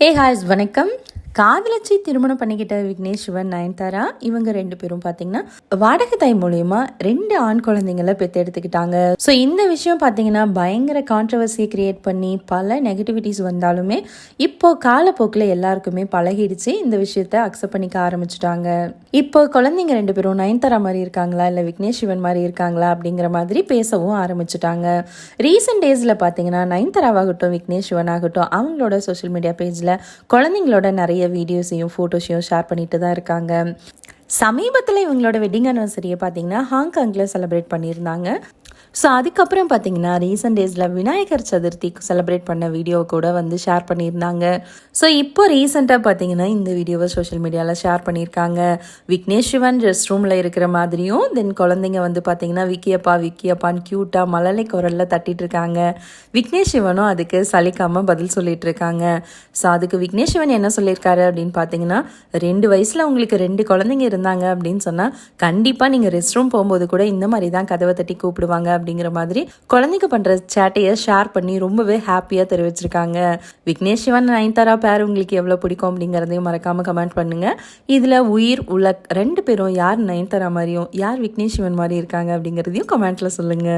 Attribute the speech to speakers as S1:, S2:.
S1: ஹாய்ஸ் வணக்கம். காதலிச்சு திருமணம் பண்ணிக்கிட்ட விக்னேஷ் சிவன், நயன்தாரா இவங்க 2 பேரும் பார்த்தீங்கன்னா வாடகை தாய் மூலியமா 2 ஆண் குழந்தைங்களை பெற்றெடுத்துக்கிட்டாங்க. ஸோ இந்த விஷயம் பார்த்தீங்கன்னா பயங்கர கான்ட்ரவர்சியை கிரியேட் பண்ணி பல நெகட்டிவிட்டிஸ் வந்தாலுமே இப்போ காலப்போக்கில் எல்லாருக்குமே பழகிடுச்சு. இந்த விஷயத்த அக்செப்ட் பண்ணிக்க ஆரம்பிச்சுட்டாங்க. இப்போ குழந்தைங்க 2 பேரும் நயன்தாரா மாதிரி இருக்காங்களா இல்லை விக்னேஷ் சிவன் மாதிரி இருக்காங்களா அப்படிங்கிற மாதிரி பேசவும் ஆரம்பிச்சுட்டாங்க. ரீசெண்ட் டேஸில் பார்த்தீங்கன்னா நயன்தாராவாகட்டும் விக்னேஷ் சிவன் ஆகட்டும் அவங்களோட சோஷியல் மீடியா பேஜில் குழந்தைங்களோட நிறைய வீடியோஸையும் ஃபோட்டோஸையும் ஷேர் பண்ணிட்டு தான் இருக்காங்க. சமீபத்தில் இவங்களோட வெட்டிங் அனிவர்சரியை பார்த்தீங்கன்னா ஹாங்காங்கில் செலிப்ரேட் பண்ணியிருந்தாங்க. ஸோ அதுக்கப்புறம் பார்த்தீங்கன்னா ரீசெண்ட் டேஸில் விநாயகர் சதுர்த்தி செலிப்ரேட் பண்ண வீடியோ கூட வந்து ஷேர் பண்ணியிருந்தாங்க. ஸோ இப்போ ரீசெண்டாக பார்த்தீங்கன்னா இந்த வீடியோவை சோஷியல் மீடியாவில் ஷேர் பண்ணியிருக்காங்க. விக்னேஷ் சிவன் ரெஸ்ட் ரூமில் இருக்கிற மாதிரியும், தென் குழந்தைங்க வந்து பார்த்தீங்கன்னா விக்கியப்பான்னு க்யூட்டாக மழலை குரலில் தட்டிட்டு இருக்காங்க. விக்னேஷ் சிவனும் அதுக்கு சலிக்காமல் பதில் சொல்லிட்டு இருக்காங்க. ஸோ அதுக்கு விக்னேஷ் சிவன் என்ன சொல்லியிருக்காரு அப்படின்னு பார்த்தீங்கன்னா, 2 வயசில் உங்களுக்கு 2 குழந்தைங்க இருந்தாங்க அப்படின்னு சொன்னால் கண்டிப்பாக நீங்கள் ரெஸ்ட் ரூம் போகும்போது கூட இந்த மாதிரி தான் கதவை தட்டி கூப்பிடுவாங்க அப்படிங்கிற மாதிரி குழந்தைங்க பண்ற சேட்டையை ஷேர் பண்ணி ரொம்பவே ஹாப்பியா தெரிவிச்சிருக்காங்க. விக்னேஷ் சிவன் நயன்தாரா பேர் உங்களுக்கு எவ்வளவு பிடிக்கும் அப்படிங்கறதையும் மறக்காம கமெண்ட் பண்ணுங்க. இதுல உயிர் உள்ள 2 பேரும் யார் நயன்தாரா மாதிரியும் யார் விக்னேஷ் சிவன் மாதிரி இருக்காங்க அப்படிங்கறதையும் கமெண்ட்ல சொல்லுங்க.